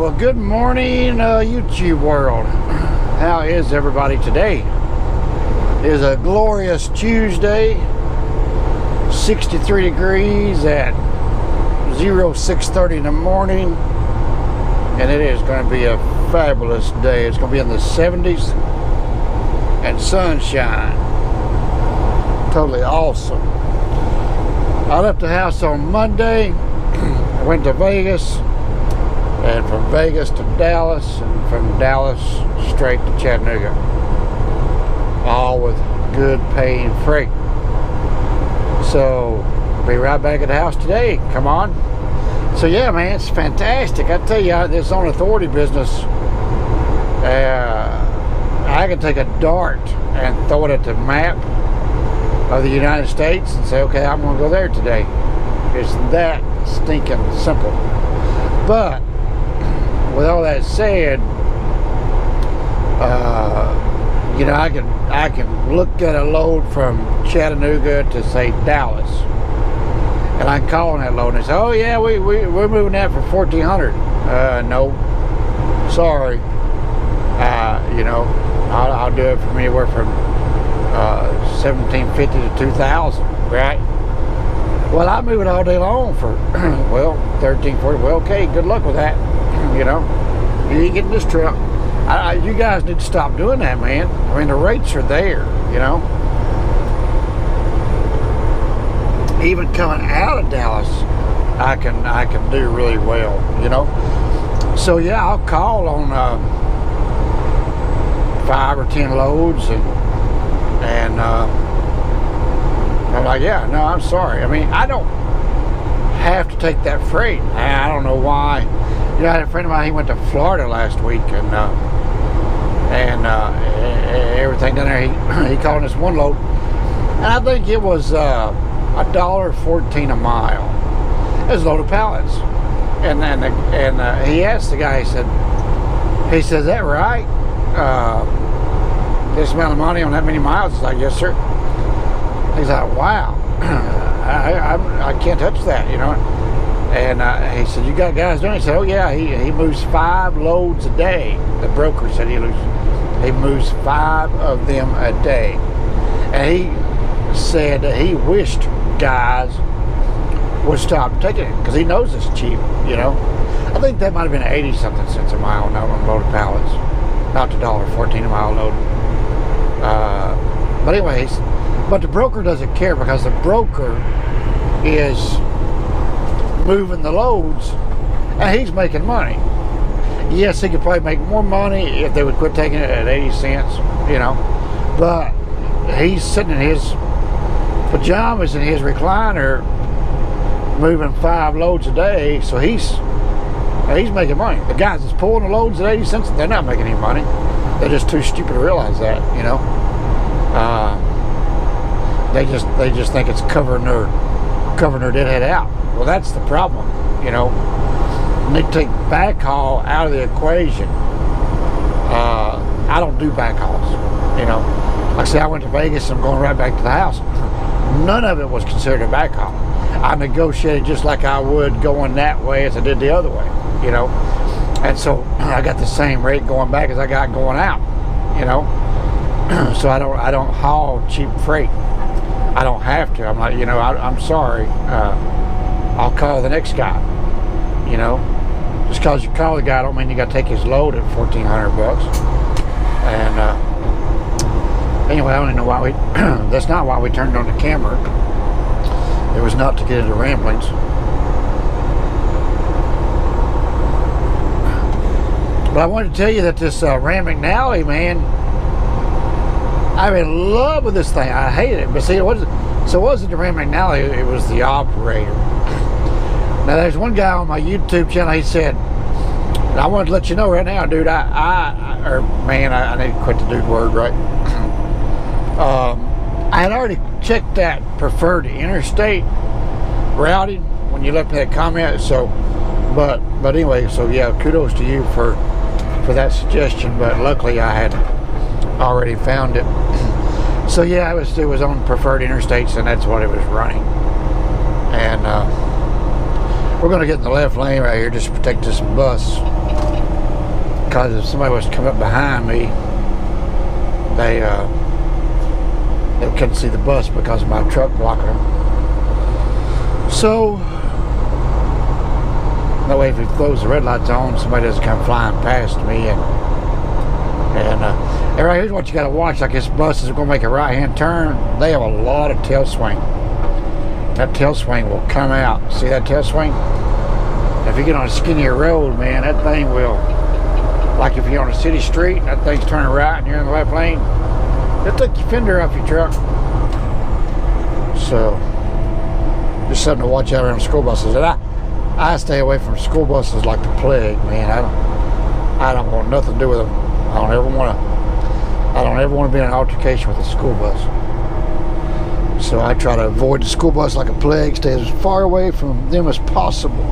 Well, good morning, YouTube world. How is everybody today? It is a glorious Tuesday, 63 degrees at 06:30 in the morning, and it is going to be a fabulous day. It's going to be in the 70s and sunshine. Totally awesome. I left the house on Monday. I went to Vegas, and from Vegas to Dallas, and from Dallas straight to Chattanooga, all with good paying freight. So be right back at the house today. Come on. So yeah, man, it's fantastic. I tell you, this on authority business, I can take a dart and throw it at the map of the United States and say, okay, I'm going to go there today. It's that stinking simple. But with all that said, you know, I can look at a load from Chattanooga to say Dallas, and I can call on that load and say, oh yeah, we're moving that for 1,400. No, sorry. You know, I'll do it from anywhere from 1,750 to 2,000, right? Well, I move it all day long for well, 1,340. Well, okay, good luck with that. You know, you ain't getting this truck. You guys need to stop doing that, man. I mean, the rates are there, you know. Even coming out of Dallas, I can do really well, you know. So yeah, I'll call on 5 or 10 loads, and I'm like, yeah, no, I'm sorry. I mean, I don't have to take that freight. I don't know why. You know, I had a friend of mine, he went to Florida last week, and everything down there, he called this one load, and I think it was $1.14 a mile. It was a load of pallets. And he asked the guy, he said, is that right? This amount of money on that many miles? He's like, yes, sir. He's like, wow, I can't touch that, you know. And he said, you got guys doing it? He said, oh yeah, he moves 5 loads a day. The broker said he moves 5 of them a day. And he said that he wished guys would stop taking it because he knows it's cheap, you know. I think that might have been 80 something cents a mile now on a load of pallets, not the $1.14 a mile load. But anyways, but the broker doesn't care because the broker is moving the loads and he's making money. Yes, he could probably make more money if they would quit taking it at 80 cents, you know, but he's sitting in his pajamas in his recliner moving 5 loads a day, so he's making money. The guys that's pulling the loads at 80 cents, they're not making any money. They're just too stupid to realize that, you know. They just think it's covering their deadhead out. Well, that's the problem, you know. They take backhaul out of the equation. I don't do backhauls, you know. Like I say, I went to Vegas and I'm going right back to the house. None of it was considered a backhaul. I negotiated just like I would going that way as I did the other way, you know. And so I got the same rate going back as I got going out, you know. So I don't haul cheap freight. I don't have to. I'm like, you know, I'm sorry. I'll call the next guy, you know. Just because you call the guy don't mean you got to take his load at $1,400. And anyway, I don't even know why that's not why we turned on the camera. It was not to get into ramblings. But I wanted to tell you that this Ram McNally, man, I'm in love with this thing. I hate it. But see, it wasn't the Ram McNally, it was the operator. Now, there's one guy on my YouTube channel, he said, I wanted to let you know right now, dude, I need to quit the dude word, right? I had already checked that preferred interstate routing when you left me that comment, so, but anyway, so yeah, kudos to you for that suggestion, but luckily I had already found it. So yeah, it was on preferred interstates, and that's what it was running. And we're going to get in the left lane right here just to protect this bus. because if somebody was to come up behind me, they couldn't see the bus because of my truck blocking them. So that way, if he throws the red lights on, somebody doesn't come flying past me. And right here's what you got to watch. Like this bus is going to make a right-hand turn. They have a lot of tail swing. That tail swing will come out. See that tail swing? If you get on a skinnier road, man, that thing will, like if you're on a city street, that thing's turning right and you're in the left lane, it'll take your fender off your truck. So, just something to watch out around school buses. And I stay away from school buses like the plague, man. I don't want nothing to do with them. I don't ever want to be in an altercation with a school bus. So I try to avoid the school bus like a plague, stay as far away from them as possible.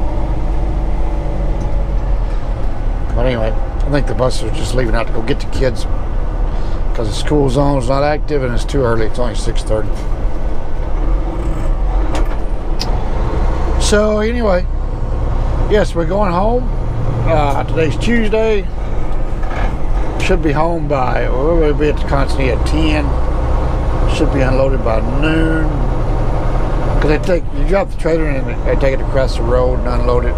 But anyway, I think the buses are just leaving out to go get the kids because the school zone's not active and it's too early. It's only 6:30. So anyway, yes, we're going home. Today's Tuesday. Should be home by, we'll be at the Constantine at 10. Should be unloaded by noon. Because you drop the trailer and they take it across the road and unload it.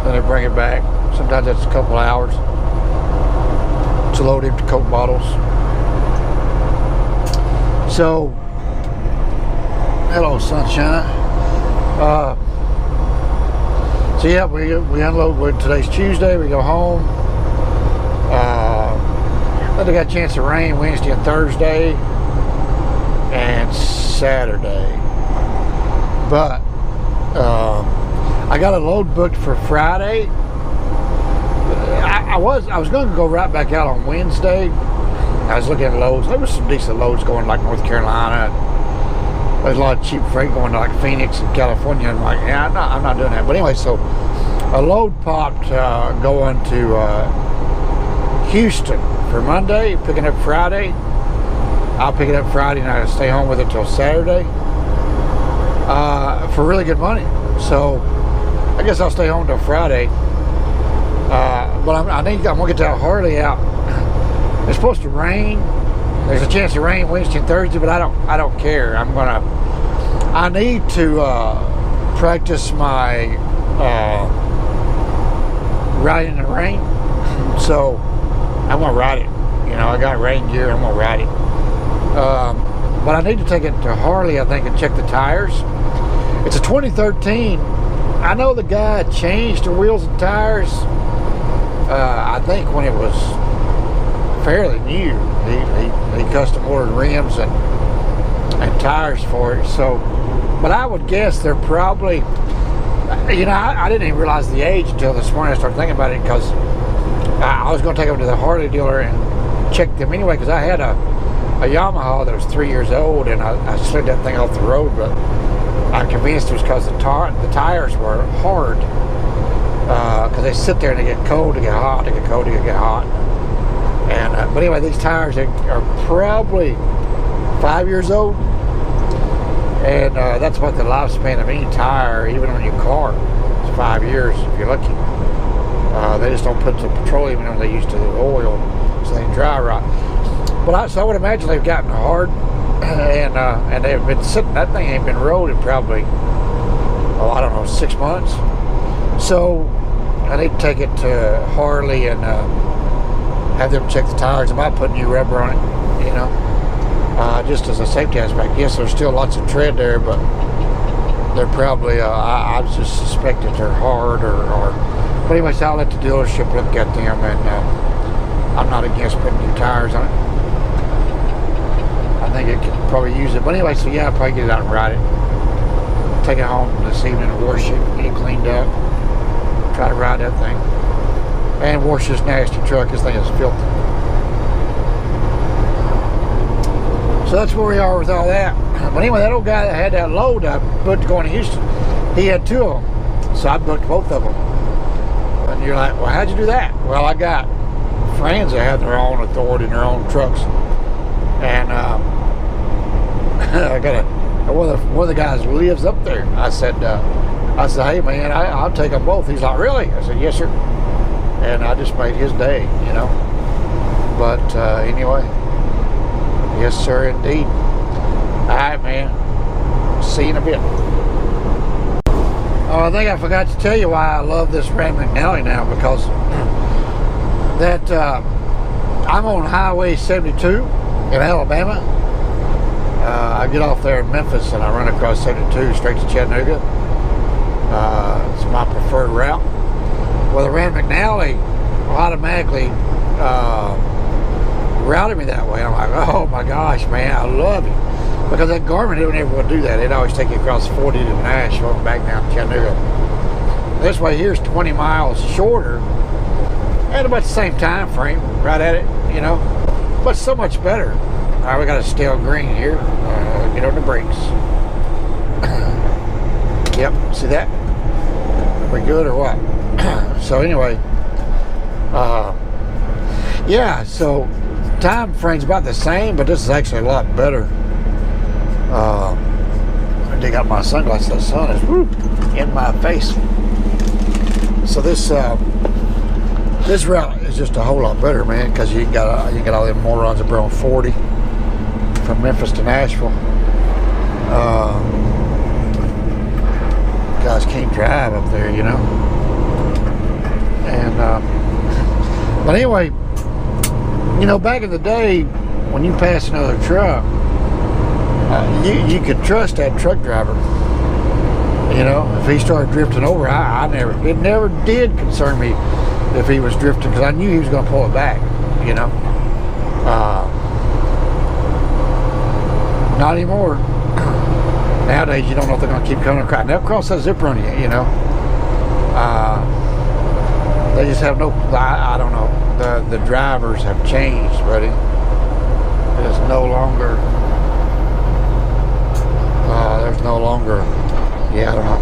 Then they bring it back. Sometimes that's a couple of hours to load empty Coke bottles. So, hello sunshine. So yeah, we unload. Today's Tuesday. We go home. Then they got a chance of rain Wednesday and Thursday and Saturday. But I got a load booked for Friday. I was going to go right back out on Wednesday. I was looking at loads. There was some decent loads going like North Carolina. There's a lot of cheap freight going to like Phoenix and California. I'm like, yeah, I'm not doing that. But anyway, so a load popped going to Houston for Monday, picking up Friday. I'll pick it up Friday and I'll stay home with it till Saturday for really good money. So I guess I'll stay home till Friday. But I'm gonna get that Harley out. It's supposed to rain. There's a chance of rain Wednesday and Thursday, but I don't care. I need to practice my riding in the rain. So I'm gonna ride it. You know, I got rain gear. I'm gonna ride it. But I need to take it to Harley, I think, and check the tires. It's a 2013. I know the guy changed the wheels and tires. I think when it was fairly new, he custom ordered rims and tires for it. So, but I would guess they're probably, you know, I didn't even realize the age until this morning. I started thinking about it because I was going to take them to the Harley dealer and check them anyway, because I had a Yamaha that was 3 years old and I slid that thing off the road, but I'm convinced it was because the tires were hard, because they sit there and they get cold, they get hot, they get cold, they get hot. And but anyway, these tires are probably 5 years old, and that's what the lifespan of any tire, even on your car, is 5 years if you're lucky. They just don't put the petroleum in them they used to the oil, so they dry rot. But so I would imagine they've gotten hard, and they've been sitting. That thing ain't been rode in probably, I don't know, 6 months. So I need to take it to Harley and have them check the tires. I might put new rubber on it, you know, just as a safety aspect. Yes, there's still lots of tread there, but they're probably, I just suspect that they're hard or but anyway, so I'll let the dealership look at them, and I'm not against putting new tires on it. I think it could probably use it. But anyway, so yeah, I'll probably get it out and ride it. Take it home this evening and wash it, get it cleaned up. Try to ride that thing. And wash this nasty truck. This thing is filthy. So that's where we are with all that. But anyway, that old guy that had that load I booked going to Houston, he had 2 of them. So I booked both of them. And you're like, well, how'd you do that? Well, I got friends that have their own authority in their own trucks. And I got one of the guys lives up there. I said, hey man, I'll take them both. He's like, really? I said, yes sir. and I just made his day, you know. But anyway, yes sir indeed. Alright man, see you in a bit. Oh, I think I forgot to tell you why I love this Rand McNally now, because that I'm on Highway 72 in Alabama. I get off there in Memphis and I run across 72 straight to Chattanooga. It's my preferred route. Well, the Rand McNally automatically routed me that way. I'm like, oh my gosh, man, I love it. Because that Garmin didn't ever want to do that. It'd always take you across 40 to Nashville and back down to Chattanooga. This way here is 20 miles shorter at about the same time frame, right at it, you know, but so much better. All right, we got a stale green here. Get on the brakes. Yep, see that? Are we good or what? So anyway, yeah, so time frame's about the same, but this is actually a lot better. I dig out my sunglasses. The sun is in my face. So this route is just a whole lot better, man, because you got all them morons that on 40 from Memphis to Nashville. Guys can't drive up there, you know. And but anyway, you know, back in the day when you pass another truck, you could trust that truck driver. You know, if he started drifting over, it never did concern me if he was drifting, because I knew he was going to pull it back, you know. Not anymore. Nowadays, you don't know if they're going to keep coming across. They'll cross that zipper on you, you know. They just have no, I don't know. The drivers have changed, buddy. There's no longer, yeah, I don't know.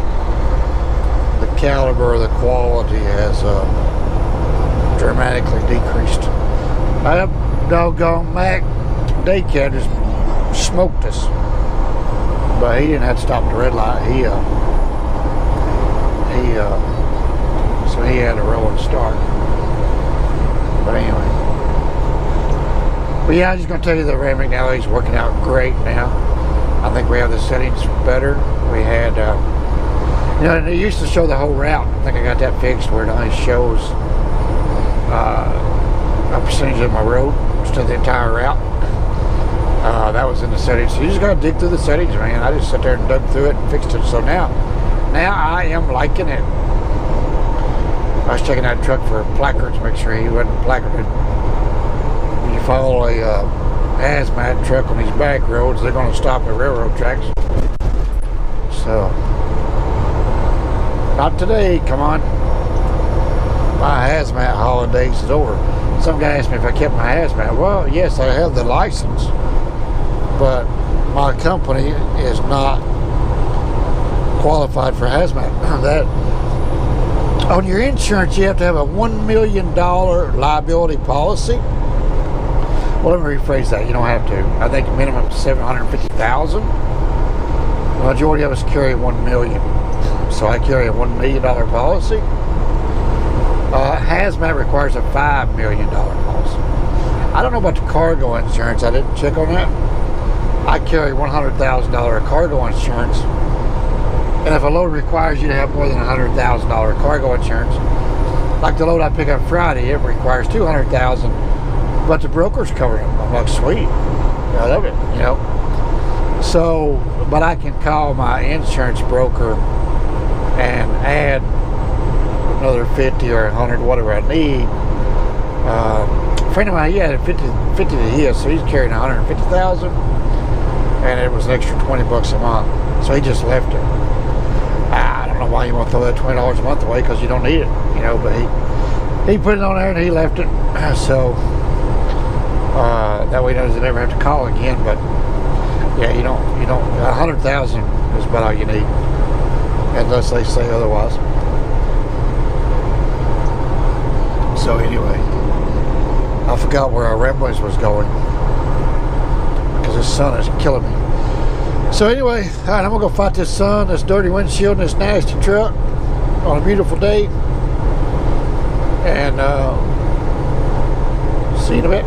The caliber, the quality has dramatically decreased. That doggone Mac daycare just smoked us. But he didn't have to stop at the red light. So he had a rolling start. But anyway. But yeah, I'm just going to tell you that Rand McNally is working out great now. I think we have the settings better. We had, you know, it used to show the whole route. I think I got that fixed where it only shows a percentage of my road instead of the entire route. That was in the settings. So you just got to dig through the settings, man. I just sat there and dug through it and fixed it. So now I am liking it. I was checking that truck for placards, make sure he wasn't placarded. When you follow a hazmat truck on these back roads, they're going to stop at railroad tracks. So, not today, come on. My hazmat holidays is over. Some guy asked me if I kept my hazmat. Well, yes, I have the license, but my company is not qualified for hazmat. That on your insurance, you have to have a $1 million liability policy. Well, let me rephrase that. You don't have to. I think minimum $750,000. The majority of us carry $1 million, so I carry a $1 million policy. Hazmat requires a $5 million policy. I don't know about the cargo insurance. I didn't check on that. I carry $100,000 cargo insurance, and if a load requires you to have more than $100,000 cargo insurance, like the load I pick up Friday, it requires $200,000, but the broker's covering it. I'm like, sweet, I love it, you know. So, but I can call my insurance broker and add another 50 or 100, whatever I need. A friend of mine, he had 50 to his, so he's carrying 150,000, and it was an extra $20 a month. So he just left it. I don't know why you want to throw that $20 a month away, because you don't need it, you know. But he put it on there and he left it. So that way he doesn't ever have to call again. But yeah, you don't 100,000 is about all you need, unless they say otherwise. So anyway, I forgot where our ramblings was going, because the sun is killing me. So anyway, all right, I'm gonna go fight this sun, this dirty windshield, and this nasty truck on a beautiful day. And And see you in a bit.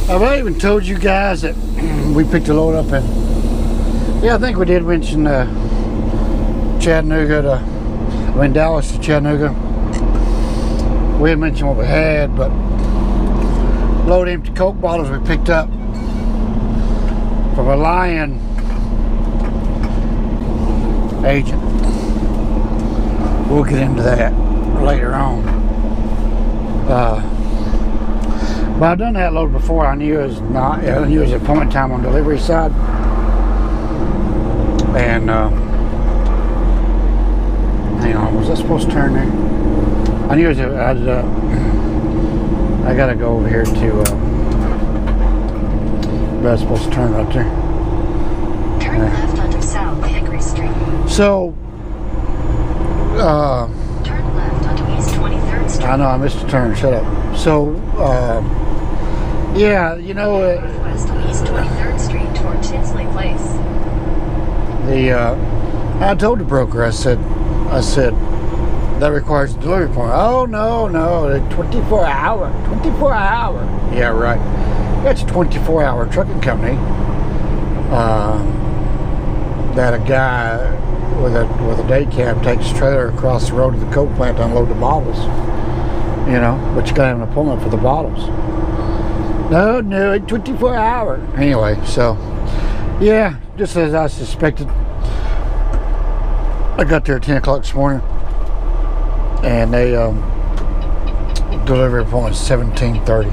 Have I even told you guys that we picked a load up in? Yeah, I think we did mention Chattanooga to, Dallas to Chattanooga. We didn't mention what we had, but load empty Coke bottles we picked up from a Lion agent. We'll get into that later on. But I've done that load before. I knew it was not. I knew it was appointment time on delivery side, and hang on, was I supposed to turn there? I knew it was. I gotta go over here to. But I was supposed to turn right there. Turn left onto South Hickory Street. So. Turn left onto East 23rd Street. I know I missed a turn. Shut up. So. Yeah, you know. West on East 23rd Street toward Tinsley Place. I told the broker. I said that requires a delivery point. Oh no, 24 hour. Yeah, right. That's a 24-hour trucking company. That a guy with a day cab takes a trailer across the road to the Coke plant to unload the bottles. You know, but you gotta have an appointment for the bottles. No, 24 hour. Anyway, so yeah, just as I suspected. I got there at 10 o'clock this morning, and they delivery appointment 17:30.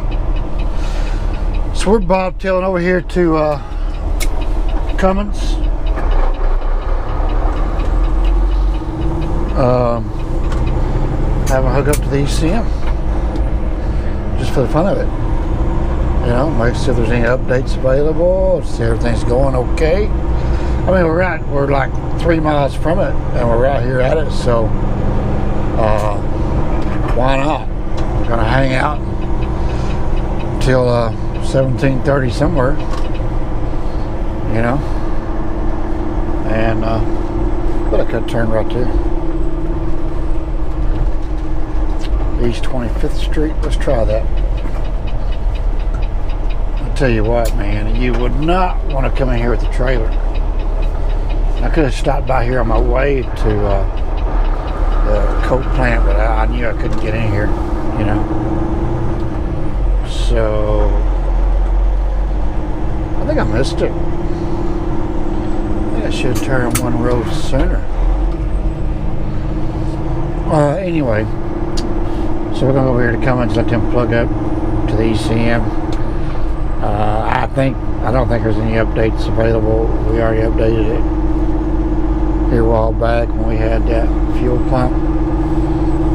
So we're bobtailing over here to Cummins. Have a hook up to the ECM, just for the fun of it. You know, make sure there's any updates available, see everything's going okay. I mean, we're like 3 miles from it, and we're right here at it, so why not? We're gonna hang out until 17:30 somewhere, you know. And but I could turn right there. East 25th Street. Let's try that. Tell you what, man, you would not want to come in here with a trailer. I could have stopped by here on my way to the Coke plant, but I knew I couldn't get in here, you know. So I think I missed it. I think I should have turned one road sooner. Anyway, so we're gonna go over here to Cummins, let them plug up to the ECM. I don't think there's any updates available. We already updated it here a while back when we had that fuel pump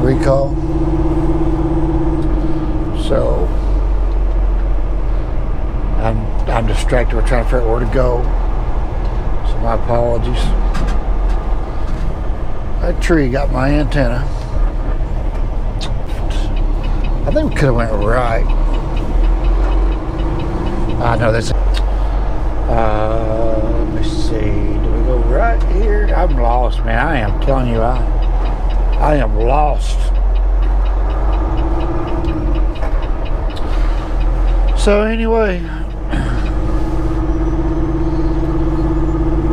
recall. So I'm distracted. We're trying to figure out where to go. So my apologies. That tree got my antenna. I think we could have went right. I know this. Let me see. Do we go right here? I'm lost, man. I am telling you, I am lost. So anyway,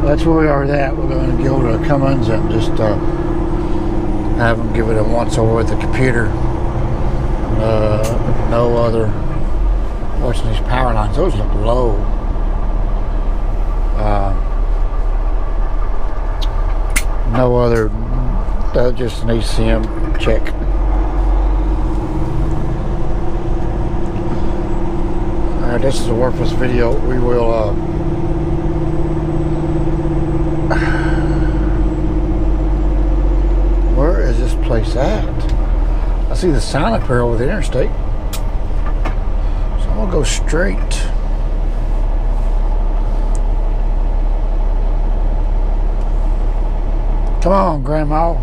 that's where we are at. We're going to go to Cummins and just have them give it a once over with the computer. No other. Watching these power lines, those look low. No other, just an ECM check. Alright, this is a worthless video. We will where is this place at? I see the sign up here over the interstate. So I'm gonna go straight. Come on, Grandma.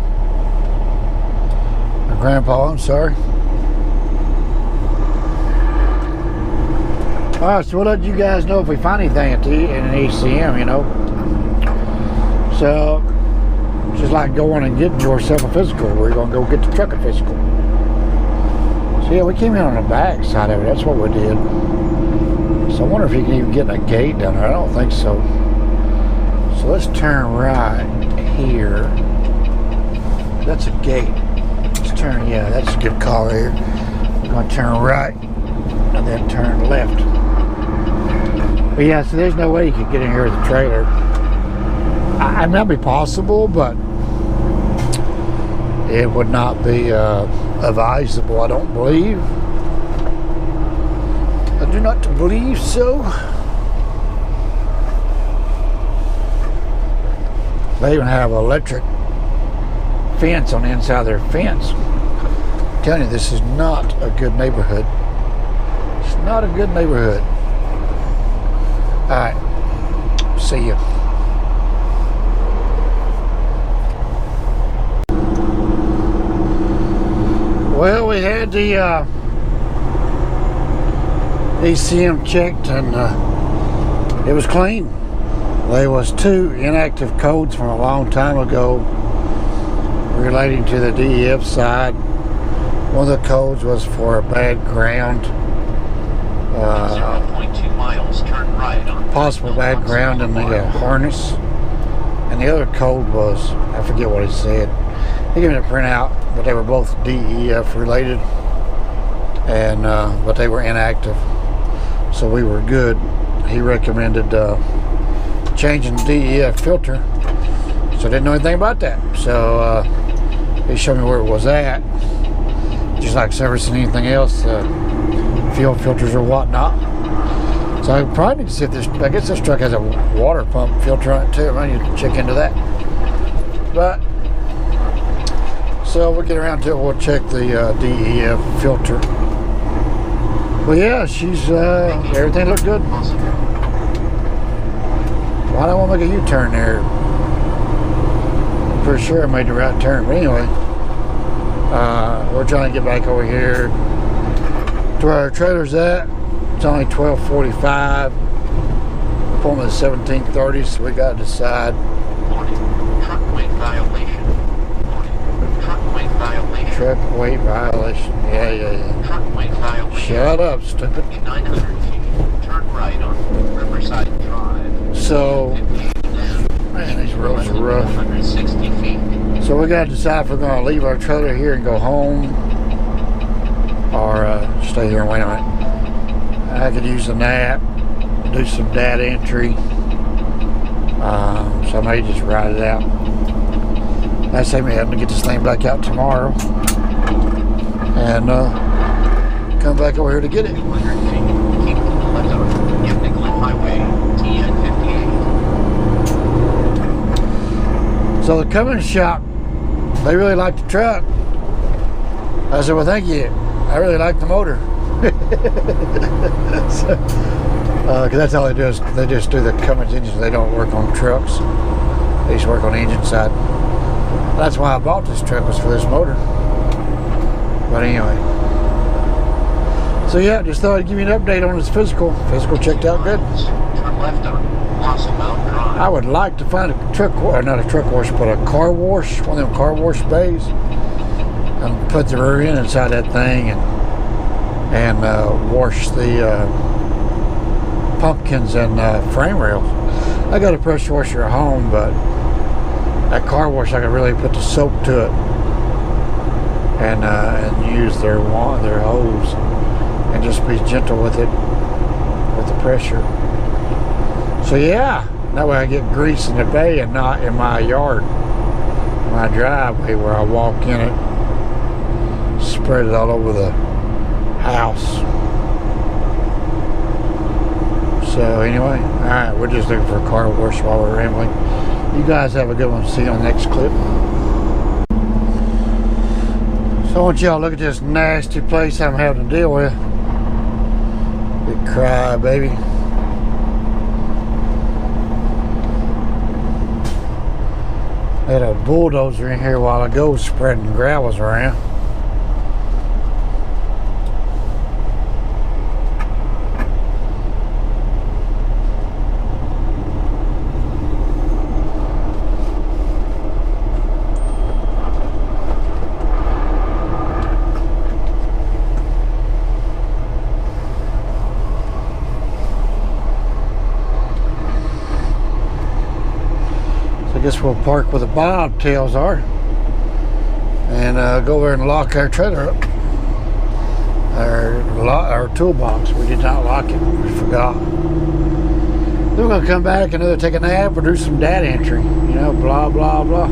Or Grandpa, I'm sorry. Alright, so we'll let you guys know if we find anything in an ECM, you know. So, It's just like going and getting yourself a physical. We're going to go get the trucking physical. So yeah, we came in on the back side of it. That's what we did. So I wonder if you can even get in a gate down there. I don't think so. So let's turn right here. That's a gate. Let's turn, yeah, that's a good call here. We're going to turn right and then turn left. But yeah, so there's no way you could get in here with a trailer. I mean, that'd be possible, but it would not be advisable, I don't believe. I do not believe so. They even have electric fence on the inside of their fence. I'm telling you, this is not a good neighborhood. It's not a good neighborhood. Alright, see you. Well, we had the ACM checked and it was clean. There was 2 inactive codes from a long time ago relating to the DEF side. One of the codes was for a bad ground. 0.2 miles, turn right on possible bad ground in the harness. And the other code was, I forget what it said. He gave me a printout, but they were both DEF related, and but they were inactive, so we were good. He recommended changing the DEF filter, so I didn't know anything about that. So he showed me where it was at, just like servicing anything else, fuel filters or whatnot. So I probably need to see if this, I guess this truck has a water pump filter on it too. I need to check into that. But so we'll get around to it. We'll check the DEF filter. Well, yeah, she's everything looked good. Why don't I want to make a U-turn there? I'm pretty sure I made the right turn. But anyway, we're trying to get back over here to where our trailer's at. It's only 12:45. Appointment is 17:30, so we got to decide. truck weight violation. Truck weight violation. Truck weight violation. Yeah. Truck weight violation. Shut up, stupid. 900 feet. Turn right on Riverside Drive. So, man, these roads are rough. 160 feet. So we got to decide if we're going to leave our trailer here and go home, or stay here and wait a minute. I could use a nap, do some data entry, so I may just ride it out. I say we have to get this thing back out tomorrow and come back over here to get it. 200 feet. Keep to the left on Chattanooga Highway, TN 58. So the Cummins shop, they really like the truck. I said, well, thank you. I really like the motor. Because that's all they do, is they just do the Cummins engines. They don't work on trucks. They just work on the engine side. That's why I bought this truck, was for this motor. But anyway, so yeah, just thought I'd give you an update on this physical. Physical checked out good. Turn left on Blossom Mountain Drive. I would like to find a truck, or not a truck wash, but a car wash, one of them car wash bays, and put the rear end inside that thing and wash the pumpkins and frame rails. I got a pressure washer at home, but that car wash, I could really put the soap to it and use their hose and just be gentle with it, with the pressure. So yeah, that way I get grease in the bay and not in my yard, my driveway where I walk in it, spread it all over the house. So anyway, alright, we're just looking for a car wash while we're rambling. You guys have a good one. See you on the next clip. So I want y'all to look at this nasty place I'm having to deal with. Big cry, baby. I had a bulldozer in here a while ago spreading gravels around. guess we'll park where the bobtails are and go over and lock our trailer up. Our toolbox. We did not lock it. We forgot. Then we're gonna come back and either take a nap or do some data entry. You know, blah blah blah.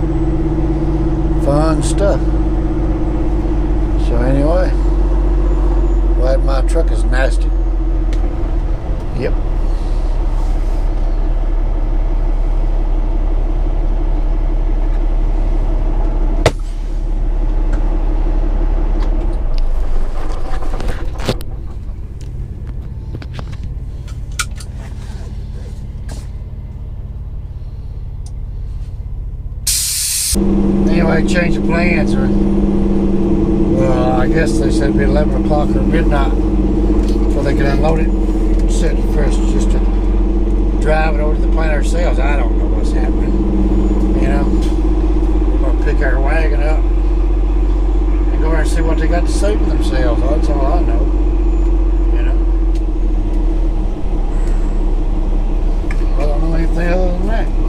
Fun stuff. So anyway, glad my truck is nasty. Yep. Anyway, change of plans. Well, I guess they said it'd be 11 o'clock or midnight before they could unload it. Set for us just to drive it over to the plant ourselves. I don't know what's happening. You know, we're gonna pick our wagon up and go over and see what they got to say for themselves. That's all I know. You know, I don't know anything other than that.